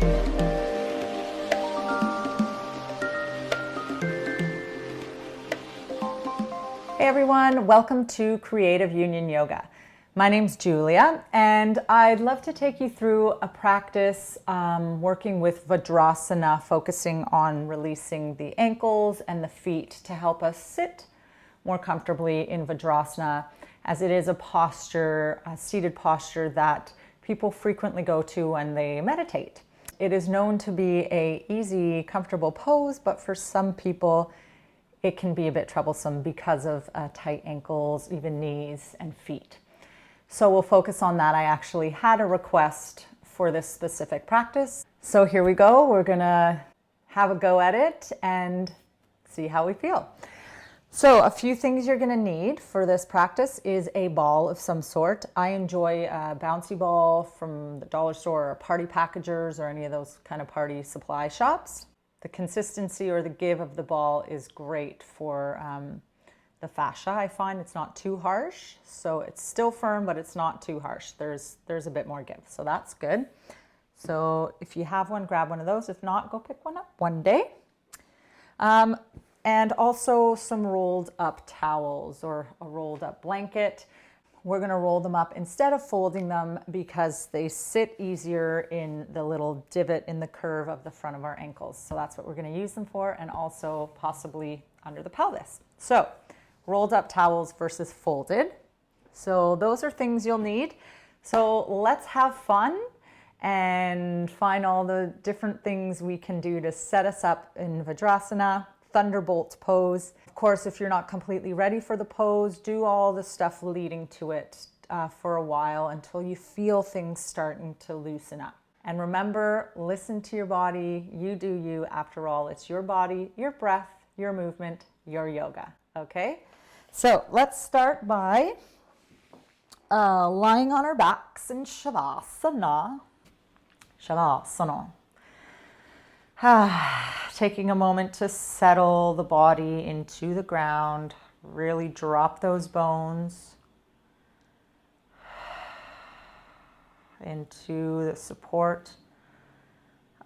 Hey everyone, welcome to Creative Union Yoga. My name's Julia, and I'd love to take you through a practice working with Vajrasana, focusing on releasing the ankles and the feet to help us sit more comfortably in Vajrasana, as it is a posture, a seated posture that people frequently go to when they meditate. It is known to be an easy, comfortable pose, but for some people, it can be a bit troublesome because of tight ankles, even knees and feet. So we'll focus on that. I actually had a request for this specific practice. So here we go. We're gonna have a go at it and see how we feel. So a few things you're gonna need for this practice is a ball of some sort. I enjoy a bouncy ball from the dollar store or Party Packagers or any of those kind of party supply shops. The consistency or the give of the ball is great for the fascia. I find it's not too harsh, so it's still firm, but it's not too harsh. There's a bit more give, so that's good. So if you have one, grab one of those. If not, go pick one up one day. And also some rolled up towels or a rolled up blanket. We're gonna roll them up instead of folding them because they sit easier in the little divot in the curve of the front of our ankles. So that's what we're gonna use them for, and also possibly under the pelvis. So rolled up towels versus folded. So those are things you'll need. So let's have fun and find all the different things we can do to set us up in Vajrasana. Thunderbolt pose. Of course, if you're not completely ready for the pose, do all the stuff leading to it for a while until you feel things starting to loosen up. And remember, listen to your body. You do you. After all, it's your body, your breath, your movement, your yoga. Okay? So let's start by lying on our backs in Shavasana. Shavasana. Taking a moment to settle the body into the ground, really drop those bones into the support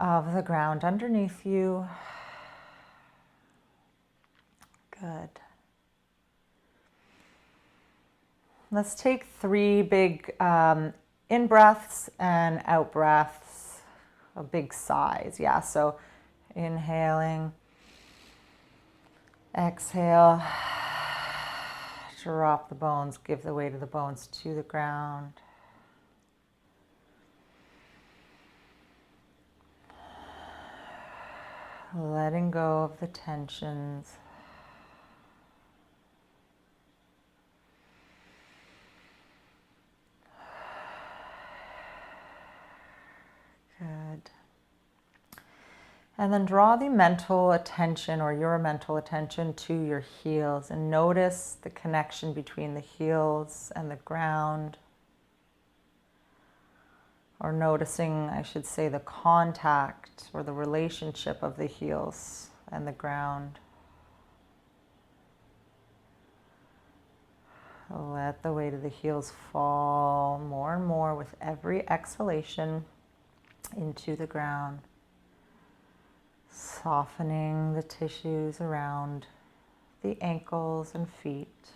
of the ground underneath you. Good. Let's take 3 big in breaths and out breaths, a big size. Yeah, so inhaling, exhale, drop the bones, give the weight of the bones to the ground. Letting go of the tensions. Good. And then draw the mental attention or your mental attention to your heels and notice the connection between the heels and the ground. Or noticing, I should say, the contact or the relationship of the heels and the ground. Let the weight of the heels fall more and more with every exhalation into the ground. Softening the tissues around the ankles and feet.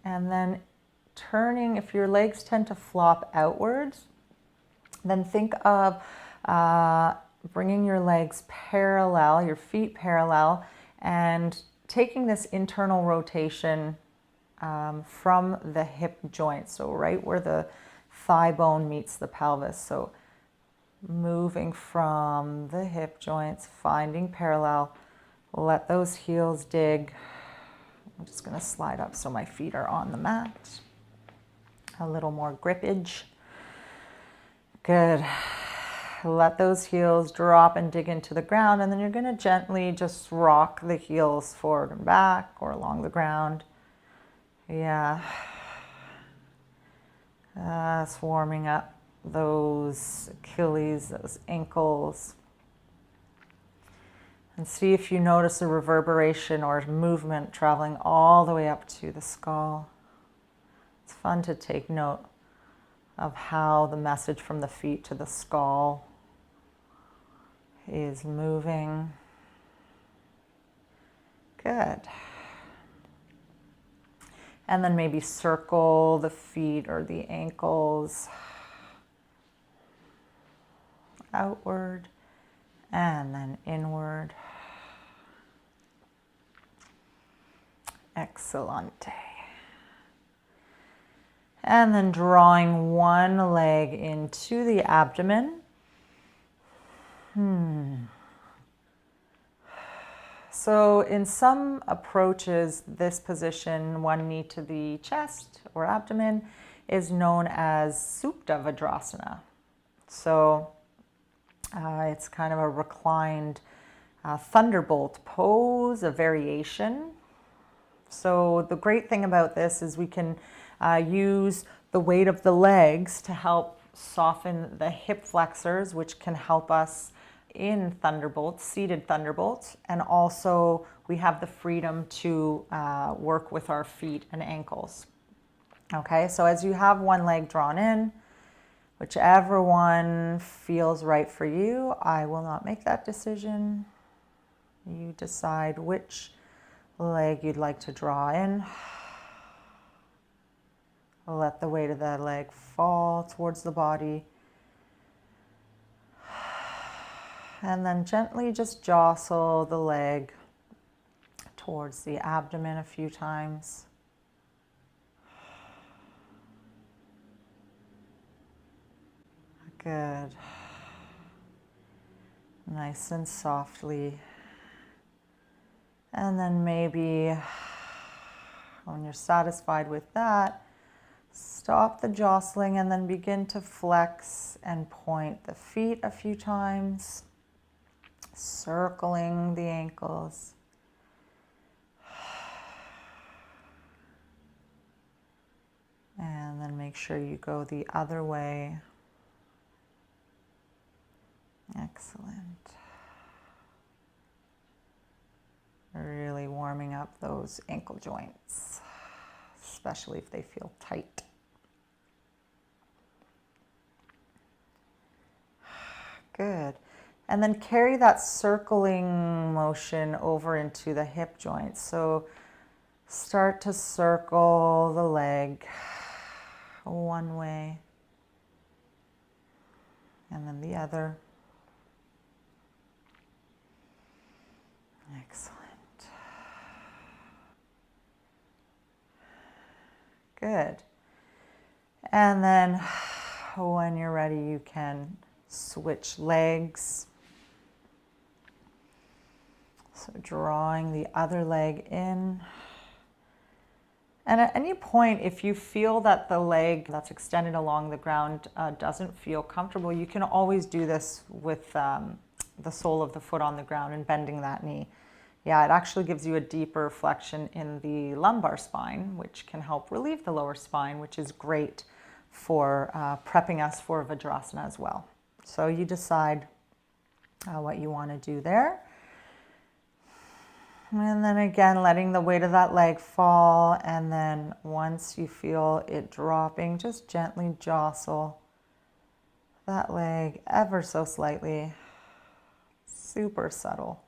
And then turning, if your legs tend to flop outwards, then think of bringing your legs parallel, your feet parallel, and taking this internal rotation from the hip joint. So right where the thigh bone meets the pelvis. So moving from the hip joints, finding parallel, let those heels dig. I'm just going to slide up so my feet are on the mat. A little more grippage. Good. Let those heels drop and dig into the ground, and then you're going to gently just rock the heels forward and back or along the ground. Yeah. It's warming up those Achilles, those ankles. And see if you notice a reverberation or movement traveling all the way up to the skull. It's fun to take note of how the message from the feet to the skull is moving. Good. And then maybe circle the feet or the ankles outward and then inward. Excellente. And then drawing one leg into the abdomen. So in some approaches, this position, one knee to the chest or abdomen, is known as Supta Vajrasana. So it's kind of a reclined Thunderbolt Pose, a variation. So the great thing about this is we can use the weight of the legs to help soften the hip flexors, which can help us in Thunderbolts, seated Thunderbolts, and also we have the freedom to work with our feet and ankles. Okay, so as you have one leg drawn in, whichever one feels right for you, I will not make that decision. You decide which leg you'd like to draw in. Let the weight of that leg fall towards the body. And then gently just jostle the leg towards the abdomen a few times. Good. Nice and softly. And then maybe when you're satisfied with that, stop the jostling and then begin to flex and point the feet a few times, circling the ankles. And then make sure you go the other way. Excellent. Really warming up those ankle joints, especially if they feel tight. Good. And then carry that circling motion over into the hip joints. So start to circle the leg one way and then the other. Excellent. Good. And then when you're ready, you can switch legs. So drawing the other leg in. And at any point, if you feel that the leg that's extended along the ground doesn't feel comfortable, you can always do this with the sole of the foot on the ground and bending that knee. Yeah, it actually gives you a deeper flexion in the lumbar spine, which can help relieve the lower spine, which is great for prepping us for Vajrasana as well. So you decide what you want to do there. And then again, letting the weight of that leg fall. And then once you feel it dropping, just gently jostle that leg ever so slightly. Super subtle.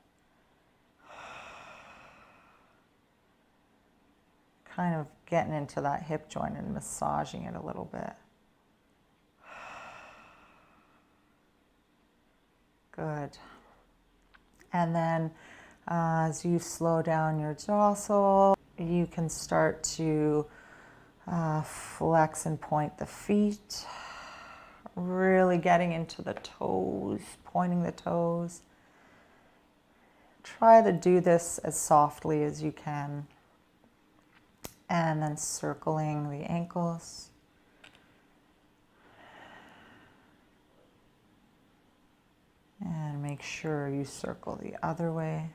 Kind of getting into that hip joint and massaging it a little bit. Good. And then as you slow down your jostle, you can start to flex and point the feet. Really getting into the toes, pointing the toes. Try to do this as softly as you can. And then circling the ankles. And make sure you circle the other way.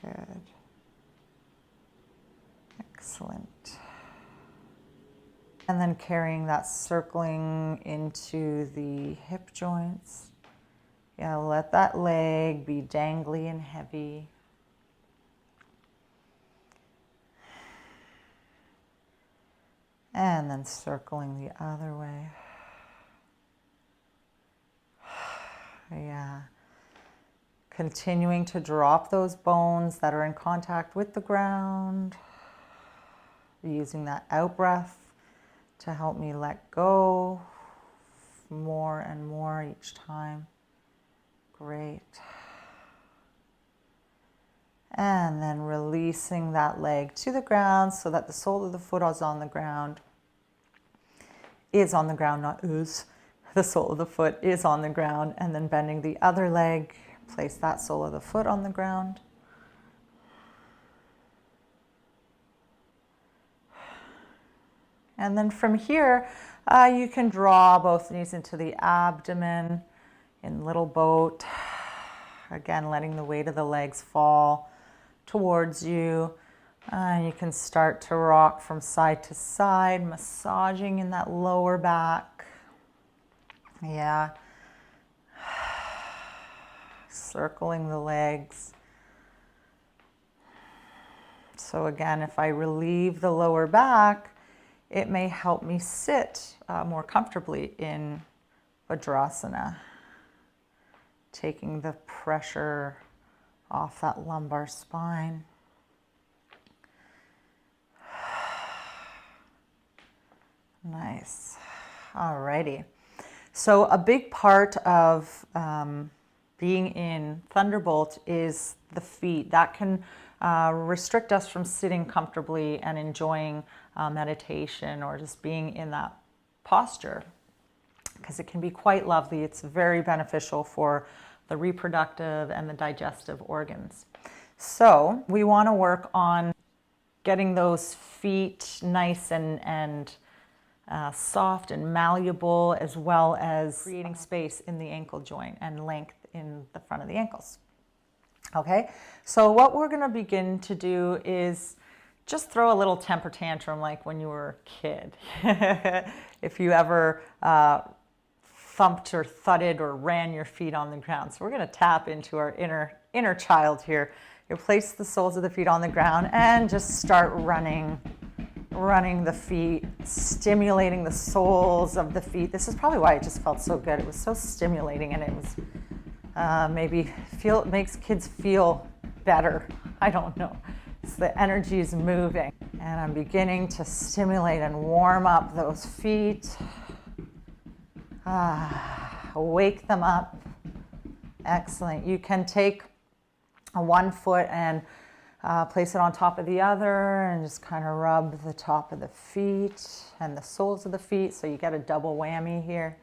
Good. Excellent. And then carrying that circling into the hip joints. Yeah, let that leg be dangly and heavy. And then circling the other way. Yeah. Continuing to drop those bones that are in contact with the ground. Using that out breath to help me let go more and more each time. Great. And then releasing that leg to the ground so that the sole of the foot is on the ground. Is on the ground, not is. The sole of the foot is on the ground, and then bending the other leg, place that sole of the foot on the ground. And then from here, you can draw both knees into the abdomen in little boat. Again, letting the weight of the legs fall towards you. You can start to rock from side to side, massaging in that lower back. Yeah. Circling the legs. So again, if I relieve the lower back, it may help me sit more comfortably in Vajrasana, taking the pressure off that lumbar spine. Nice. Alrighty. So a big part of being in Thunderbolt is the feet. That can restrict us from sitting comfortably and enjoying meditation or just being in that posture, because it can be quite lovely. It's very beneficial for the reproductive and the digestive organs. So we want to work on getting those feet nice and soft and malleable, as well as creating space in the ankle joint and length in the front of the ankles. Okay, so what we're going to begin to do is just throw a little temper tantrum like when you were a kid. If you ever thumped or thudded or ran your feet on the ground. So we're going to tap into our inner child here. You place the soles of the feet on the ground and just start running the feet, stimulating the soles of the feet. This is probably why it just felt so good. It was so stimulating, and it was makes kids feel better. I don't know. It's the energy is moving, and I'm beginning to stimulate and warm up those feet. Wake them up. Excellent. You can take one foot and place it on top of the other and just kind of rub the top of the feet and the soles of the feet, so you get a double whammy here.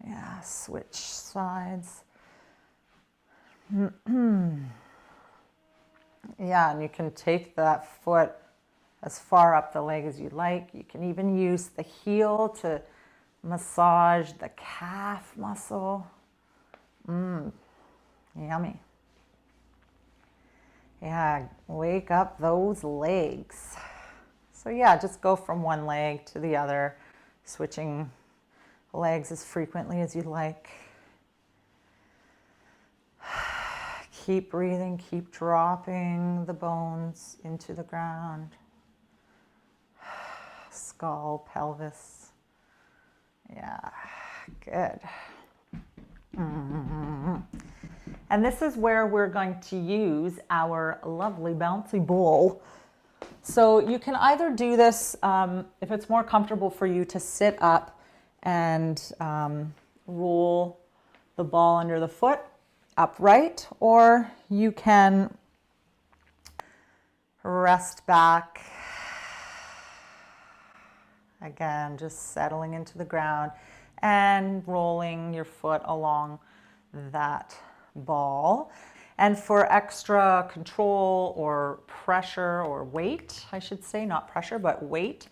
Yeah, switch sides. Yeah, and you can take that foot as far up the leg as you like. You can even use the heel to massage the calf muscle. Yummy. Yeah, wake up those legs. So yeah, just go from one leg to the other, switching legs as frequently as you like. Keep breathing, keep dropping the bones into the ground. Skull, pelvis. Yeah, good. And this is where we're going to use our lovely bouncy ball. So you can either do this, if it's more comfortable for you, to sit up and roll the ball under the foot upright, or you can rest back. Again, just settling into the ground and rolling your foot along that ball. And for extra control or pressure, or weight, I should say, not pressure, but weight,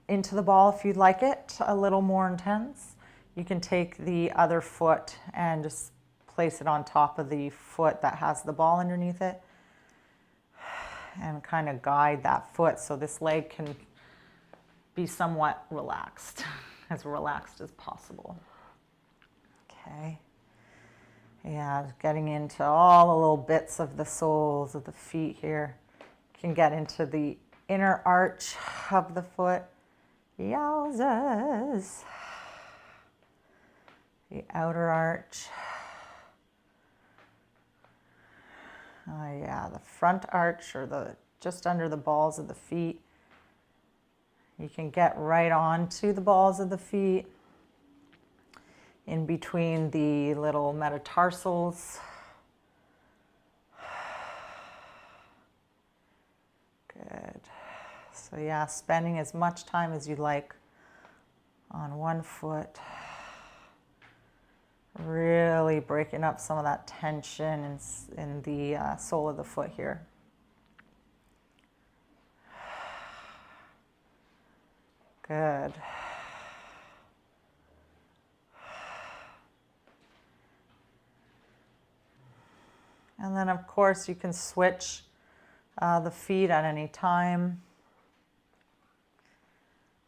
into the ball, if you'd like it a little more intense, you can take the other foot and just place it on top of the foot that has the ball underneath it, and kind of guide that foot so this leg can be somewhat relaxed as possible. Okay. Yeah, getting into all the little bits of the soles of the feet here. You can get into the inner arch of the foot. Yowzas. The outer arch. Oh yeah, the front arch, or the just under the balls of the feet. You can get right onto the balls of the feet, in between the little metatarsals. Good. So yeah, spending as much time as you like on one foot. Really breaking up some of that tension in the sole of the foot here. Good. And then of course you can switch the feet at any time.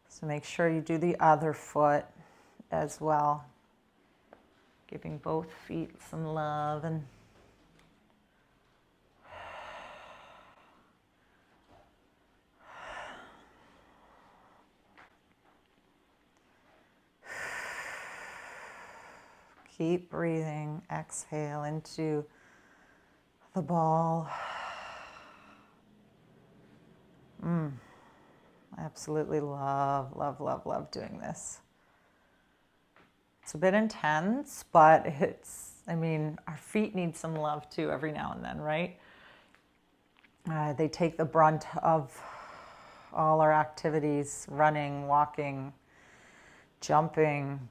So make sure you do the other foot as well. Giving both feet some love and keep breathing. Exhale into the ball. I absolutely love, love, love, love doing this. It's a bit intense, but I mean, our feet need some love too every now and then, right? They take the brunt of all our activities: running, walking, jumping.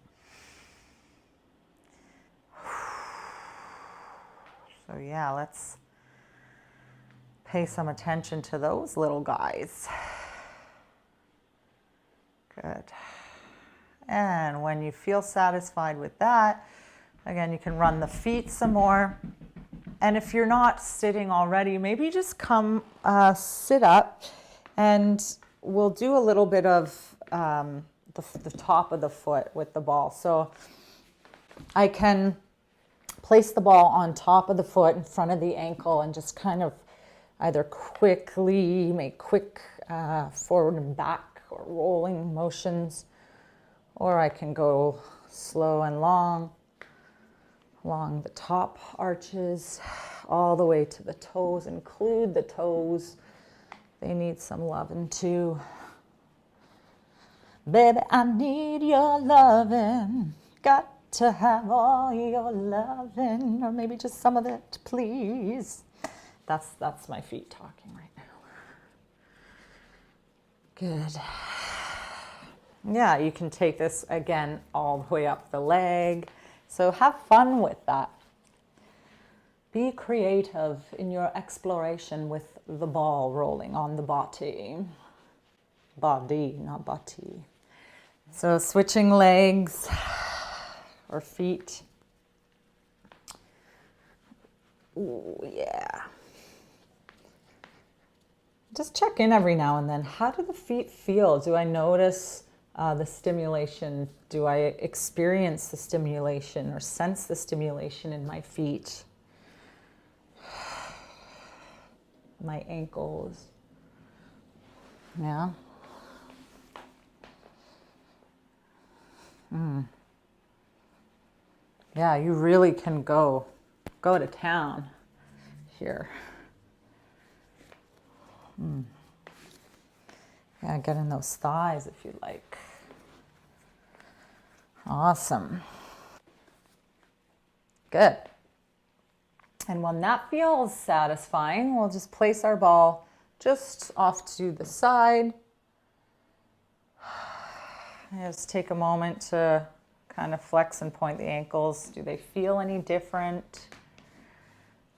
So yeah, let's pay some attention to those little guys. Good. And when you feel satisfied with that, again, you can run the feet some more. And if you're not sitting already, maybe just come sit up, and we'll do a little bit of the top of the foot with the ball. So I can place the ball on top of the foot in front of the ankle and just kind of either quickly make quick forward and back or rolling motions, or I can go slow and long along the top arches all the way to the toes. Include the toes. They need some loving too. Baby, I need your loving. Got to have all your loving, or maybe just some of it, please. That's my feet talking right now. Good. Yeah, you can take this again all the way up the leg. So have fun with that. Be creative in your exploration with the ball rolling on the body. Body, not body. So switching legs or feet. Ooh, yeah. Just check in every now and then. How do the feet feel? Do I notice the stimulation? Do I experience the stimulation or sense the stimulation in my feet? My ankles. Yeah. Yeah, you really can go to town here. Yeah, get in those thighs if you like. Awesome. Good. And when that feels satisfying, we'll just place our ball just off to the side. Just take a moment to kind of flex and point the ankles. Do they feel any different?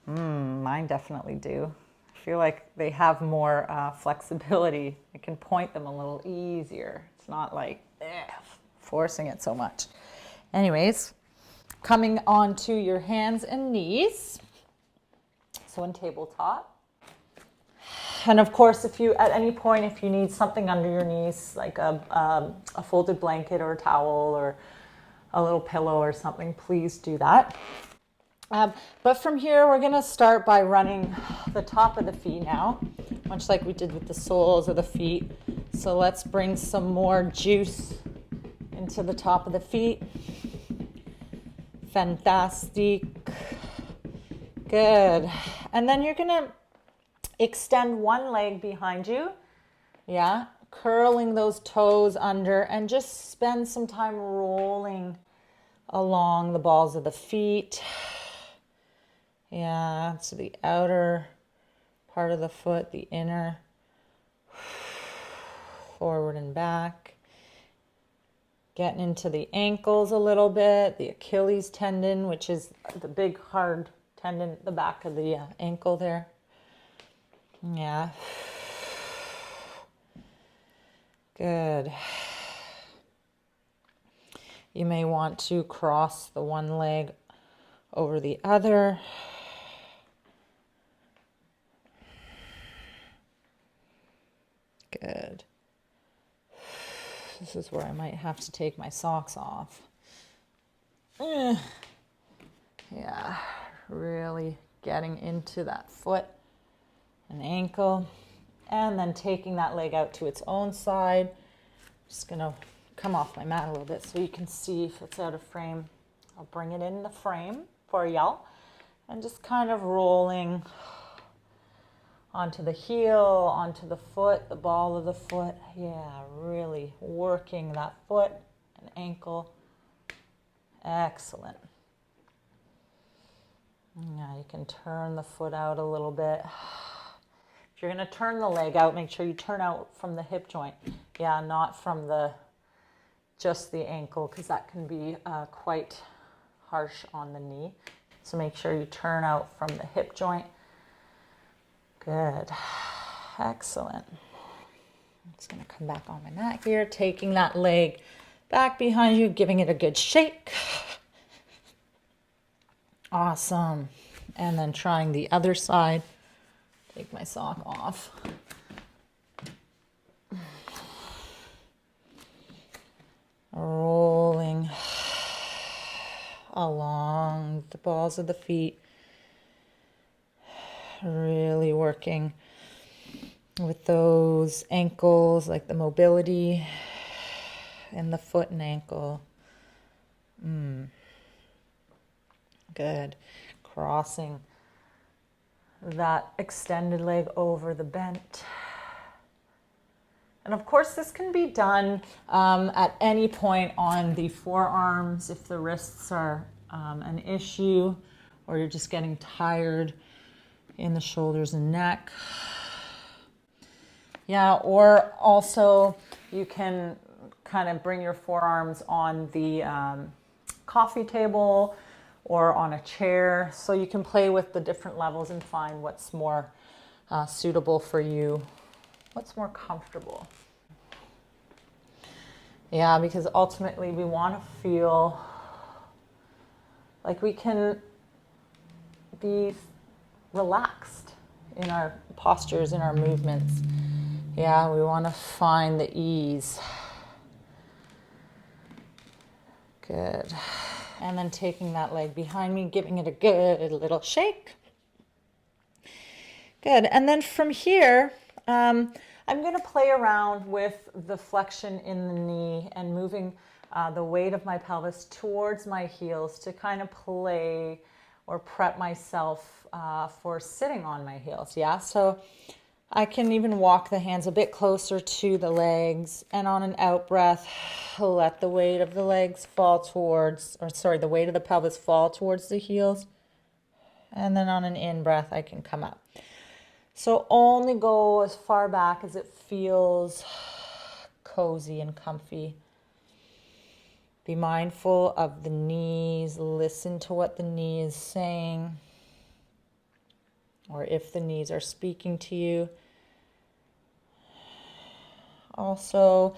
Mine definitely do. I feel like they have more flexibility. I can point them a little easier. It's not like forcing it so much. Anyways, coming onto your hands and knees. So in tabletop. And of course, if you, at any point, if you need something under your knees, like a folded blanket or a towel or a little pillow or something, please do that. But from here, we're going to start by running the top of the feet now much like we did with the soles of the feet. So let's bring some more juice into the top of the feet. Fantastic. Good. And then you're gonna extend one leg behind you. Yeah, curling those toes under and just spend some time rolling along the balls of the feet. Yeah, to the outer part of the foot, the inner, forward and back. Getting into the ankles a little bit, the Achilles tendon, which is the big hard tendon at the back of the ankle there. Yeah. Good. You may want to cross the one leg over the other. Good. This is where I might have to take my socks off. Yeah, really getting into that foot and ankle, and then taking that leg out to its own side. Just gonna come off my mat a little bit so you can see if it's out of frame. I'll bring it in the frame for y'all, and just kind of rolling onto the heel, onto the foot, the ball of the foot. Yeah, really working that foot and ankle. Excellent. Yeah, you can turn the foot out a little bit. If you're going to turn the leg out, make sure you turn out from the hip joint. Yeah, not from just the ankle, because that can be quite harsh on the knee. So make sure you turn out from the hip joint. Good. Excellent. I'm just going to come back on my mat here, taking that leg back behind you, giving it a good shake. Awesome. And then trying the other side. Take my sock off. Rolling along the balls of the feet. Really working with those ankles, like the mobility in the foot and ankle. Good. Crossing that extended leg over the bent. And of course, this can be done at any point on the forearms if the wrists are an issue, or you're just getting tired in the shoulders and neck. Yeah, or also you can kind of bring your forearms on the coffee table or on a chair, so you can play with the different levels and find what's more suitable for you, what's more comfortable. Yeah, because ultimately we want to feel like we can be relaxed in our postures, in our movements. Yeah, we want to find the ease. Good. And then taking that leg behind me, giving it a good little shake. Good. And then from here, I'm going to play around with the flexion in the knee and moving the weight of my pelvis towards my heels to kind of play or prep myself for sitting on my heels. Yeah, so I can even walk the hands a bit closer to the legs, and on an out breath, let the weight of the legs fall towards, the weight of the pelvis fall towards the heels. And then on an in breath, I can come up. So only go as far back as it feels cozy and comfy. Be mindful of the knees. Listen to what the knee is saying, or if the knees are speaking to you. Also,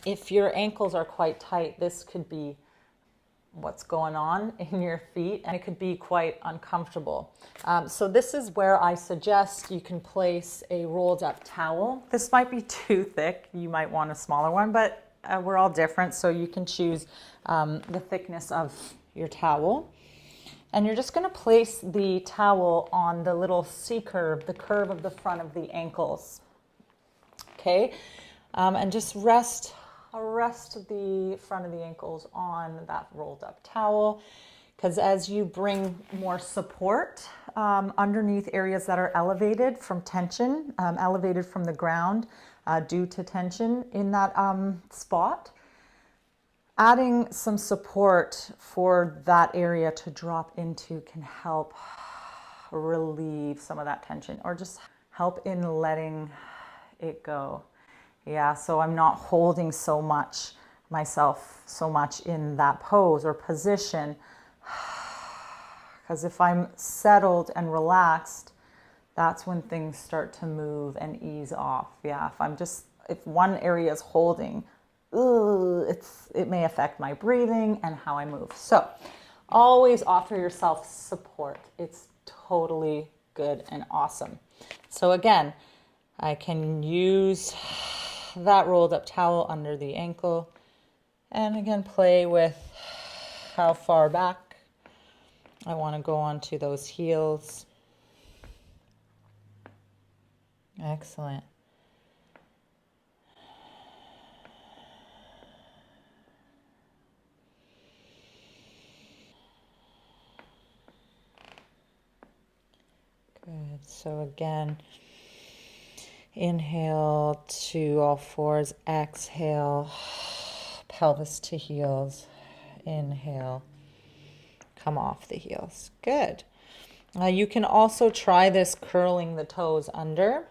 if your ankles are quite tight, this could be what's going on in your feet, and it could be quite uncomfortable. So this is where I suggest you can place a rolled up towel. This might be too thick. You might want a smaller one, but we're all different, so you can choose the thickness of your towel. And you're just going to place the towel on the little C curve, the curve of the front of the ankles. Okay, and just rest the front of the ankles on that rolled up towel, because as you bring more support underneath areas that are elevated from tension, elevated from the ground due to tension in that spot, adding some support for that area to drop into can help relieve some of that tension, or just help in letting it go. Yeah, so I'm not holding myself so much in that pose or position, because if I'm settled and relaxed, that's when things start to move and ease off. Yeah, if one area is holding, it may affect my breathing and how I move. So always offer yourself support. It's totally good and awesome. So again, I can use that rolled up towel under the ankle, and again play with how far back I want to go onto those heels. Excellent. Good. So again, inhale to all fours, exhale, pelvis to heels, inhale, come off the heels. Good. You can also try this curling the toes under.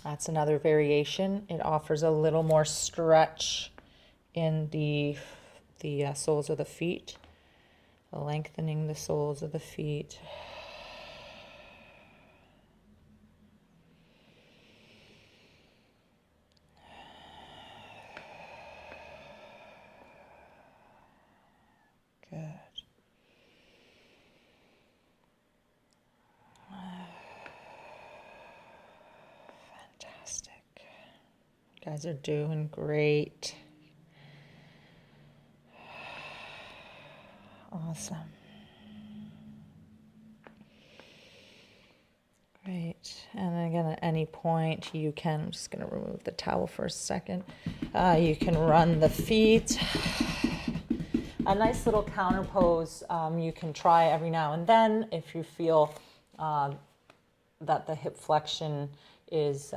That's another variation. It offers a little more stretch in the soles of the feet, lengthening the soles of the feet. Good. Fantastic. You guys are doing great. Awesome. Great. And again, at any point you can, I'm just going to remove the towel for a second. You can run the feet. A nice little counter pose you can try every now and then if you feel that the hip flexion is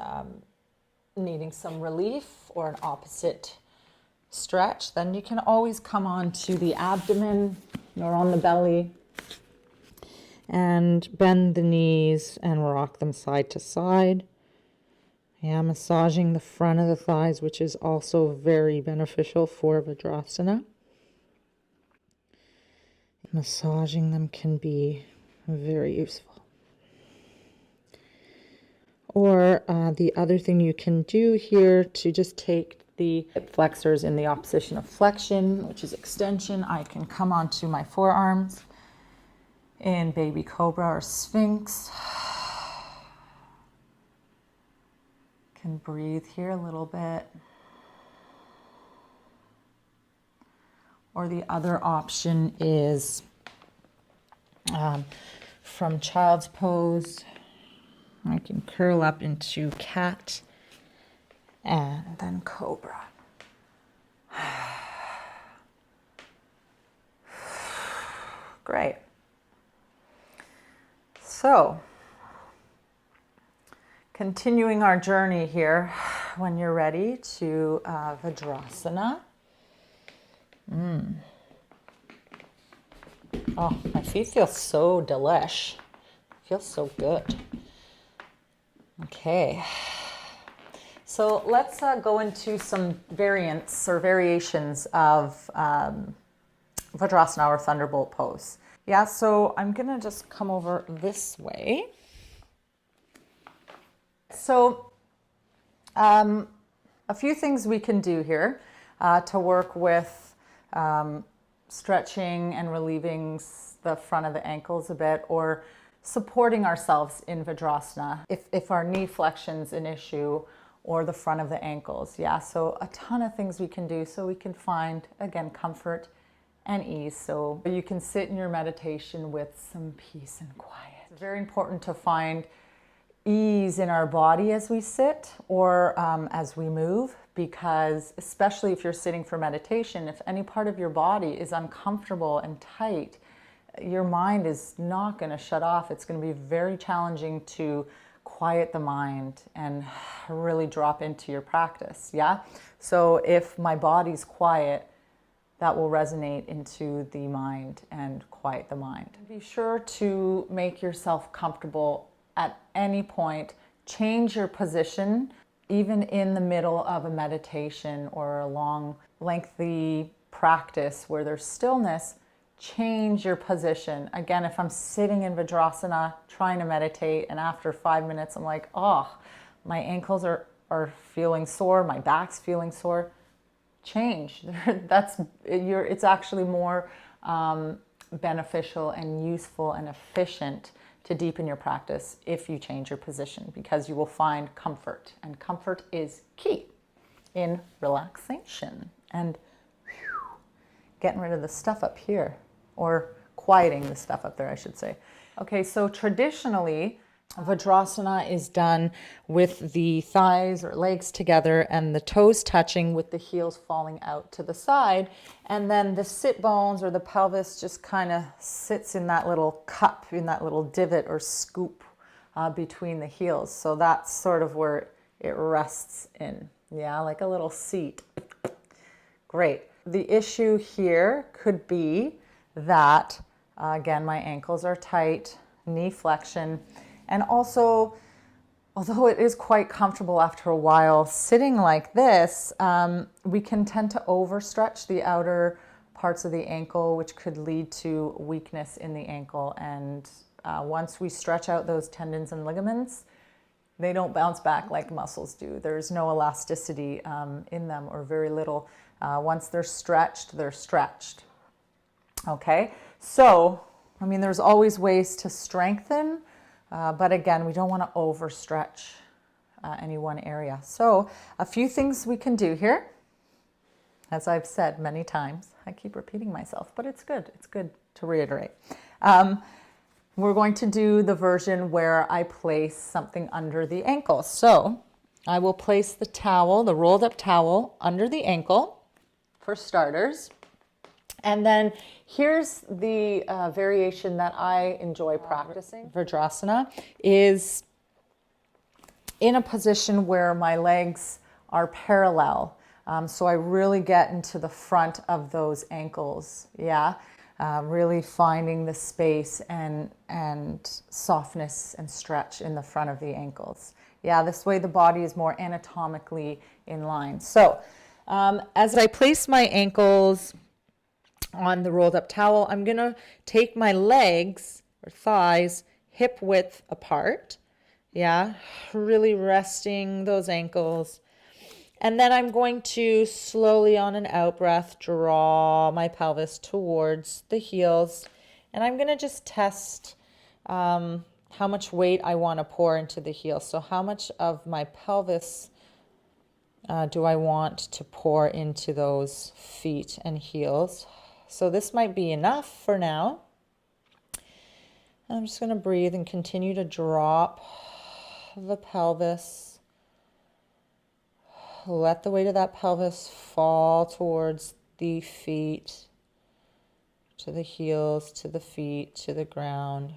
needing some relief or an opposite stretch. Then you can always come on to the abdomen or on the belly and bend the knees and rock them side to side. Yeah, massaging the front of the thighs, which is also very beneficial for Vajrasana. Massaging them can be very useful. Or the other thing you can do here to just take the hip flexors in the opposition of flexion, which is extension. I can come onto my forearms in baby cobra or sphinx. Can breathe here a little bit. Or the other option is from child's pose. I can curl up into cat and then cobra. Great. So, continuing our journey here, when you're ready to Vajrasana. Oh, my feet feel so delish. Feels so good. Okay. So let's go into some variants or variations of Vajrasana or Thunderbolt Pose. Yeah, so I'm going to just come over this way. So a few things we can do here to work with stretching and relieving the front of the ankles a bit, or supporting ourselves in Vajrasana if our knee flexion's an issue, or the front of the ankles. Yeah, so a ton of things we can do so we can find, again, comfort and ease. So you can sit in your meditation with some peace and quiet. It's very important to find ease in our body as we sit or as we move, because especially if you're sitting for meditation, if any part of your body is uncomfortable and tight, your mind is not going to shut off. It's going to be very challenging to quiet the mind and really drop into your practice. Yeah. So if my body's quiet, that will resonate into the mind and quiet the mind. Be sure to make yourself comfortable at any point. Change your position, even in the middle of a meditation or a long, lengthy practice where there's stillness. Change your position. Again, if I'm sitting in Vajrasana trying to meditate and after 5 minutes I'm like, oh, my ankles are feeling sore, my back's feeling sore, change. It's actually more beneficial and useful and efficient to deepen your practice if you change your position, because you will find comfort, and comfort is key in relaxation and getting rid of the stuff up here, or quieting the stuff up there, I should say. Okay, so traditionally, Vajrasana is done with the thighs or legs together and the toes touching with the heels falling out to the side. And then the sit bones or the pelvis just kind of sits in that little cup, in that little divot or scoop between the heels. So that's sort of where it rests in. Yeah, like a little seat. Great. The issue here could be that, again, my ankles are tight, knee flexion, and also, although it is quite comfortable after a while sitting like this, we can tend to overstretch the outer parts of the ankle, which could lead to weakness in the ankle. And once we stretch out those tendons and ligaments, they don't bounce back like muscles do. There's no elasticity in them, or very little. Once they're stretched, they're stretched. Okay, so, I mean, there's always ways to strengthen, but again, we don't want to overstretch any one area. So a few things we can do here, as I've said many times. I keep repeating myself, but it's good. It's good to reiterate. We're going to do the version where I place something under the ankle. So I will place the towel, the rolled up towel, under the ankle for starters. And then here's the variation that I enjoy practicing. Vajrasana is in a position where my legs are parallel. So I really get into the front of those ankles. Yeah. Really finding the space and softness and stretch in the front of the ankles. Yeah, this way the body is more anatomically in line. So as I place my ankles on the rolled up towel, I'm going to take my legs or thighs hip width apart. Yeah, really resting those ankles. And then I'm going to slowly on an out breath draw my pelvis towards the heels. And I'm going to just test how much weight I want to pour into the heels. So how much of my pelvis do I want to pour into those feet and heels? So this might be enough for now. I'm just going to breathe and continue to drop the pelvis. Let the weight of that pelvis fall towards the feet, to the heels, to the feet, to the ground.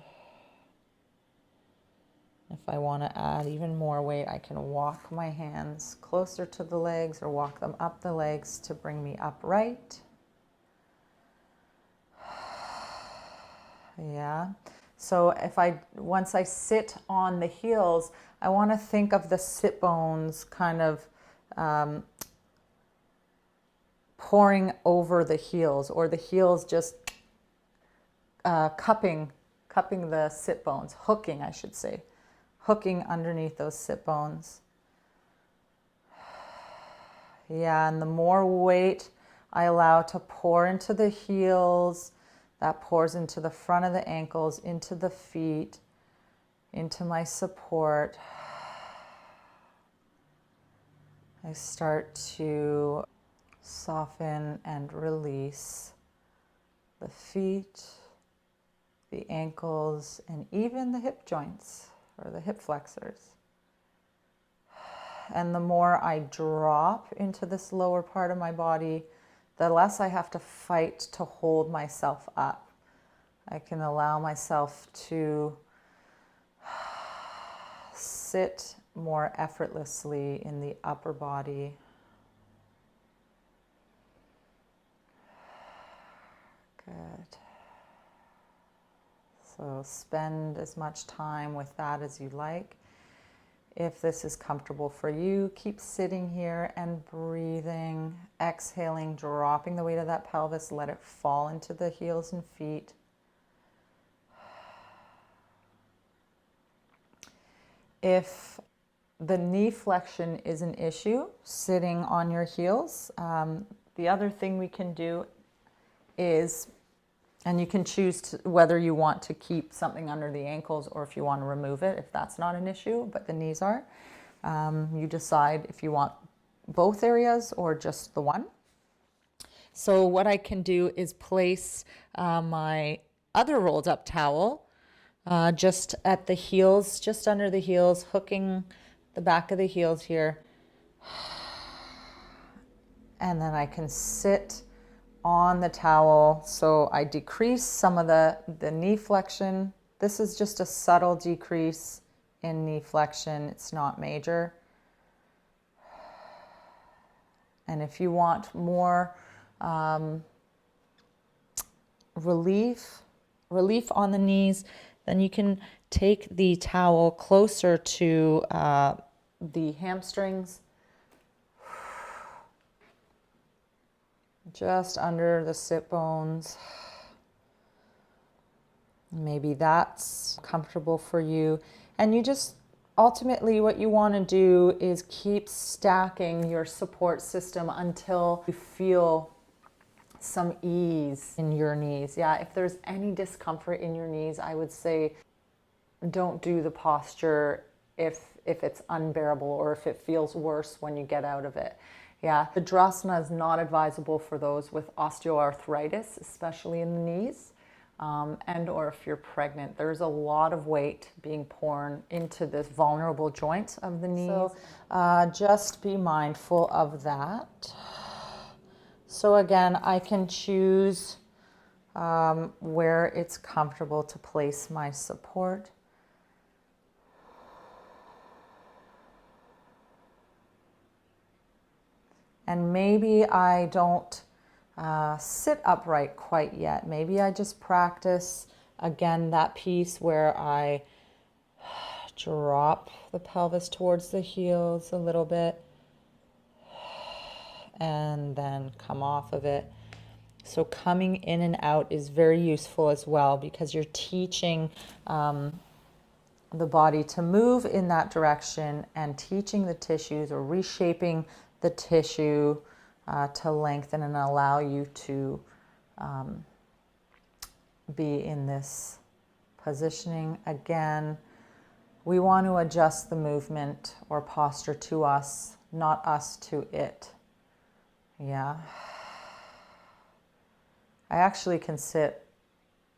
If I want to add even more weight, I can walk my hands closer to the legs or walk them up the legs to bring me upright. Yeah. So once I sit on the heels, I want to think of the sit bones kind of pouring over the heels, or the heels just cupping the sit bones, hooking, I should say, hooking underneath those sit bones. Yeah, and the more weight I allow to pour into the heels, that pours into the front of the ankles, into the feet, into my support. I start to soften and release the feet, the ankles, and even the hip joints or the hip flexors. And the more I drop into this lower part of my body, the less I have to fight to hold myself up. I can allow myself to sit more effortlessly in the upper body. Good. So spend as much time with that as you like. If this is comfortable for you, keep sitting here and breathing, exhaling, dropping the weight of that pelvis, let it fall into the heels and feet. If the knee flexion is an issue, sitting on your heels, the other thing we can do is, and you can choose whether you want to keep something under the ankles or if you want to remove it, if that's not an issue, but the knees are. You decide if you want both areas or just the one. So what I can do is place my other rolled up towel just at the heels, just under the heels, hooking the back of the heels here. And then I can sit on the towel, so I decrease some of the knee flexion. This is just a subtle decrease in knee flexion. It's not major. And if you want more relief on the knees, then you can take the towel closer to the hamstrings, just under the sit bones. Maybe that's comfortable for you. And you just, ultimately what you want to do is keep stacking your support system until you feel some ease in your knees. Yeah, if there's any discomfort in your knees, I would say don't do the posture if it's unbearable or if it feels worse when you get out of it. Yeah, Vajrasana is not advisable for those with osteoarthritis, especially in the knees, and or if you're pregnant. There's a lot of weight being poured into this vulnerable joint of the knees. So just be mindful of that. So again, I can choose where it's comfortable to place my support. And maybe I don't sit upright quite yet. Maybe I just practice, again, that piece where I drop the pelvis towards the heels a little bit and then come off of it. So coming in and out is very useful as well, because you're teaching the body to move in that direction and teaching the tissues or reshaping the tissue to lengthen and allow you to be in this positioning. Again, we want to adjust the movement or posture to us, not us to it. Yeah. I actually can sit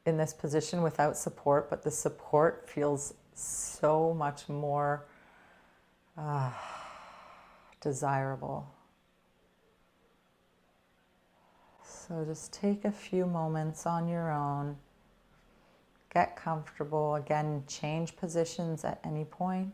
in this position without support, but the support feels so much more desirable. So just take a few moments on your own. Get comfortable. Again, change positions at any point.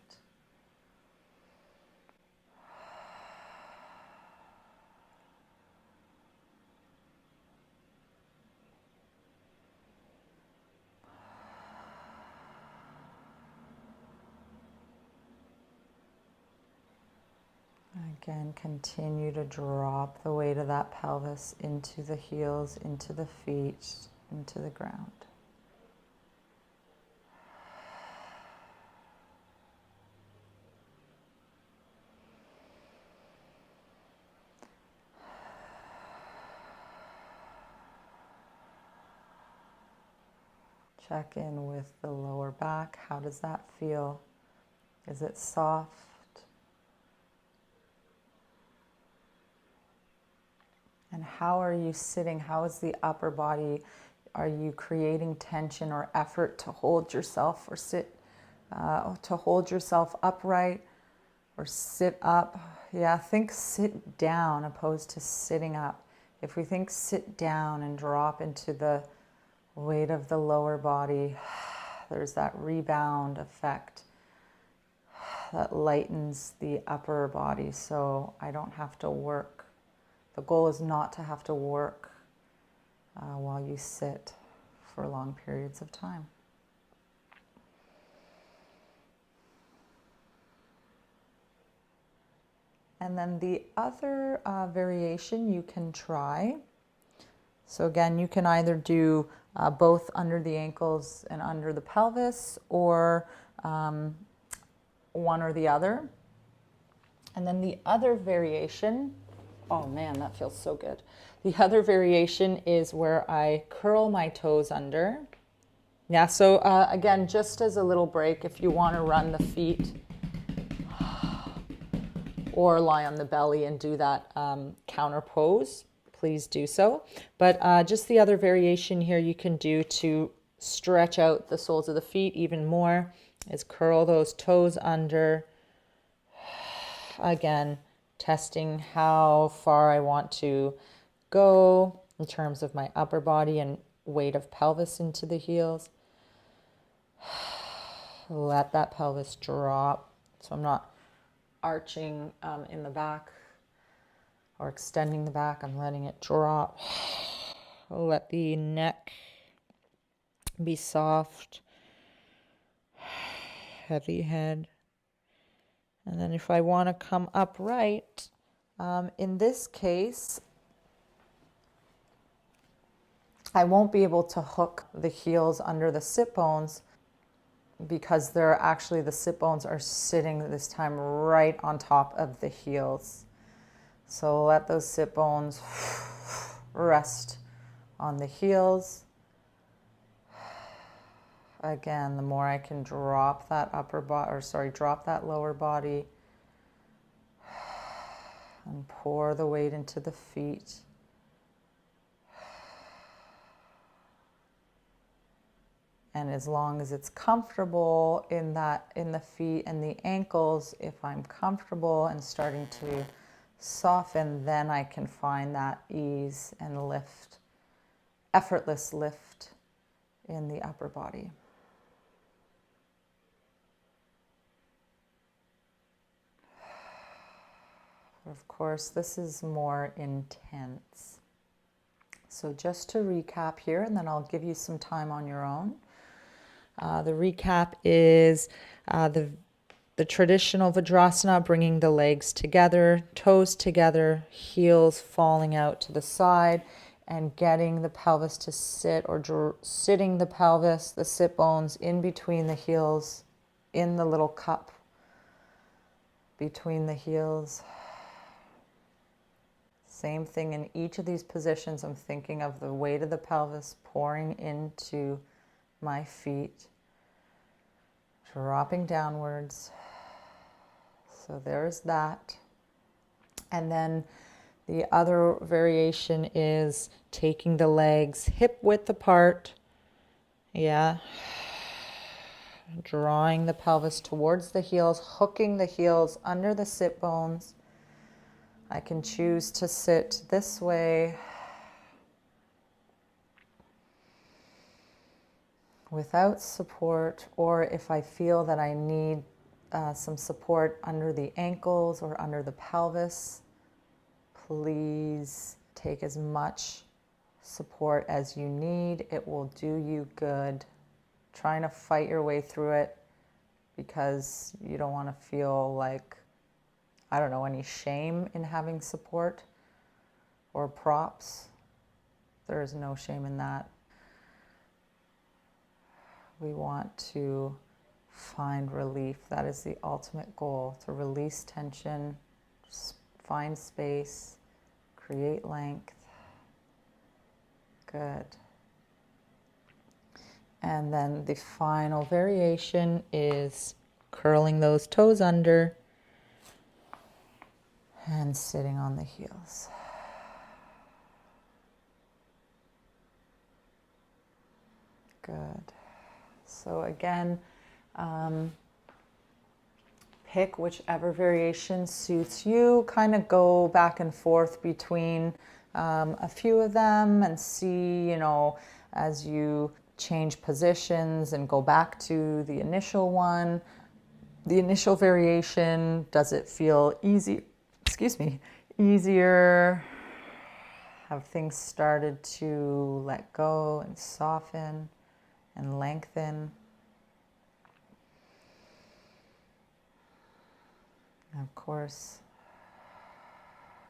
Again, continue to drop the weight of that pelvis into the heels, into the feet, into the ground. Check in with the lower back. How does that feel? Is it soft? And how are you sitting? How is the upper body Are you creating tension or effort to hold yourself or sit, to hold yourself upright or sit up? Yeah, think sit down opposed to sitting up. If we think sit down and drop into the weight of the lower body, there's that rebound effect that lightens the upper body, so I don't have to work. The goal is not to have to work while you sit for long periods of time. And then the other variation you can try. So again, you can either do both under the ankles and under the pelvis, or one or the other. And then the other variation, oh man, that feels so good. The other variation is where I curl my toes under. Yeah, so again, just as a little break, if you want to run the feet or lie on the belly and do that counter pose, please do so. But just the other variation here you can do to stretch out the soles of the feet even more is curl those toes under. Again, testing how far I want to go in terms of my upper body and weight of pelvis into the heels. Let that pelvis drop. So I'm not arching in the back or extending the back. I'm letting it drop. Let the neck be soft. Heavy head. And then if I want to come upright, in this case, I won't be able to hook the heels under the sit bones because they're actually, the sit bones are sitting this time right on top of the heels. So let those sit bones rest on the heels. Again, the more I can drop that drop that lower body and pour the weight into the feet. And as long as it's comfortable in the feet and the ankles, if I'm comfortable and starting to soften, then I can find that ease and lift, effortless lift in the upper body. Of course, this is more intense. So just to recap here, and then I'll give you some time on your own. The recap is the traditional Vajrasana, bringing the legs together, toes together, heels falling out to the side, and getting the pelvis to sit, or sitting the pelvis, the sit bones in between the heels, in the little cup between the heels. Same thing in each of these positions. I'm thinking of the weight of the pelvis pouring into my feet, dropping downwards. So there's that. And then the other variation is taking the legs hip width apart. Yeah. Drawing the pelvis towards the heels, hooking the heels under the sit bones. I can choose to sit this way without support, or if I feel that I need some support under the ankles or under the pelvis, please take as much support as you need. It will do you good. Trying to fight your way through it because you don't want to feel like, I don't know, any shame in having support or props. There is no shame in that. We want to find relief. That is the ultimate goal, to release tension, find space, create length. Good. And then the final variation is curling those toes under and sitting on the heels. Good. So again, pick whichever variation suits you. Kind of go back and forth between a few of them and see, as you change positions and go back to the initial one, the initial variation, does it feel easy? Easier? Have things started to let go and soften and lengthen? And of course,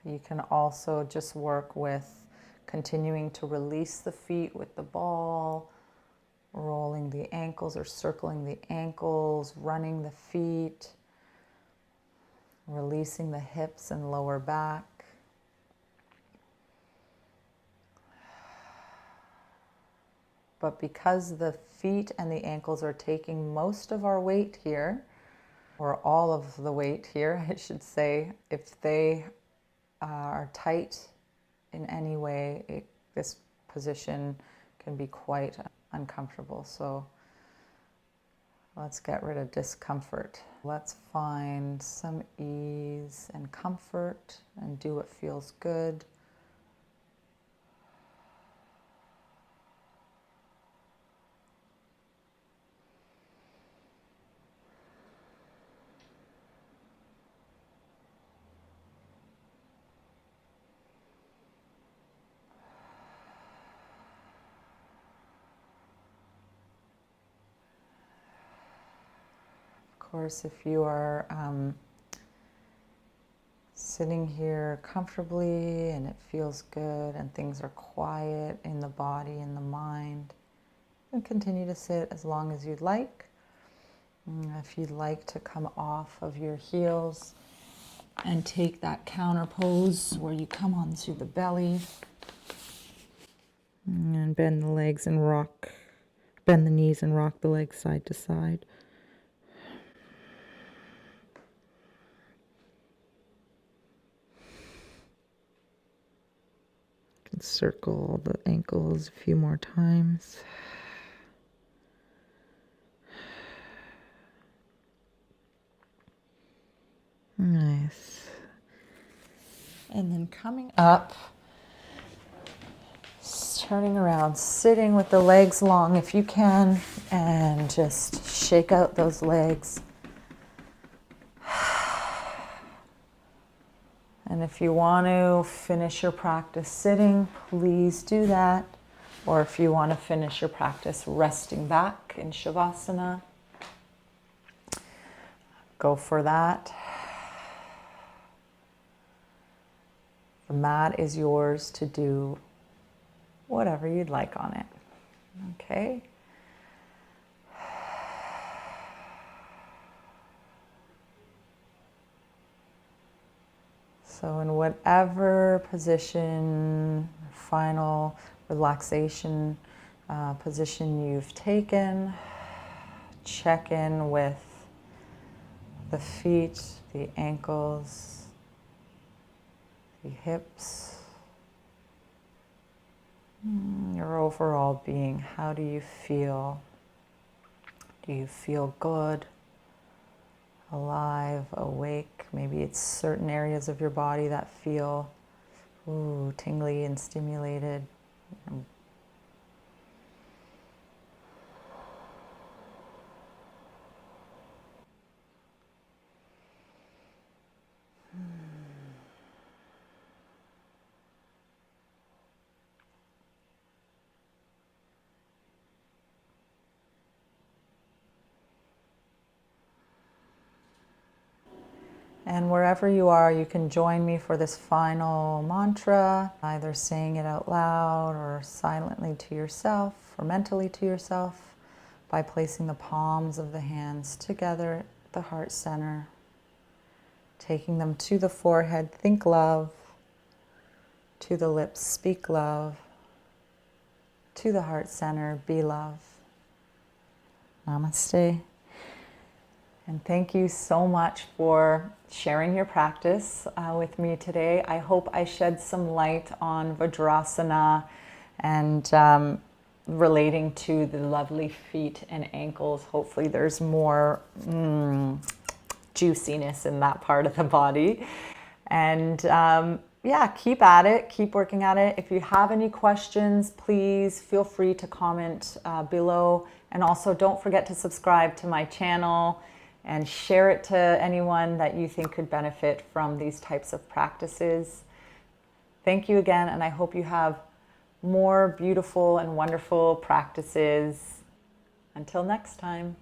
you can also just work with continuing to release the feet with the ball, rolling the ankles or circling the ankles, running the feet, releasing the hips and lower back. But because the feet and the ankles are taking most of our weight here, or all of the weight here, I should say, if they are tight in any way, this position can be quite uncomfortable. So let's get rid of discomfort. Let's find some ease and comfort and do what feels good. Of course, if you are sitting here comfortably and it feels good and things are quiet in the body and the mind, you can continue to sit as long as you'd like. If you'd like to come off of your heels and take that counter pose where you come onto the belly and bend the legs and bend the knees and rock the legs side to side. Circle the ankles a few more times. Nice. And then coming up, turning around, sitting with the legs long if you can, and just shake out those legs. And if you want to finish your practice sitting, please do that. Or if you want to finish your practice resting back in Shavasana, go for that. The mat is yours to do whatever you'd like on it. Okay? So in whatever position, final relaxation position you've taken, check in with the feet, the ankles, the hips, your overall being. How do you feel? Do you feel good? Alive, awake? Maybe it's certain areas of your body that feel tingly and stimulated. And wherever you are, you can join me for this final mantra, either saying it out loud or silently to yourself or mentally to yourself by placing the palms of the hands together at the heart center, taking them to the forehead, think love, to the lips, speak love, to the heart center, be love. Namaste. And thank you so much for sharing your practice with me today. I hope I shed some light on Vajrasana and relating to the lovely feet and ankles. Hopefully there's more juiciness in that part of the body. And yeah, keep at it, keep working at it. If you have any questions, please feel free to comment below. And also don't forget to subscribe to my channel and share it to anyone that you think could benefit from these types of practices. Thank you again, and I hope you have more beautiful and wonderful practices. Until next time.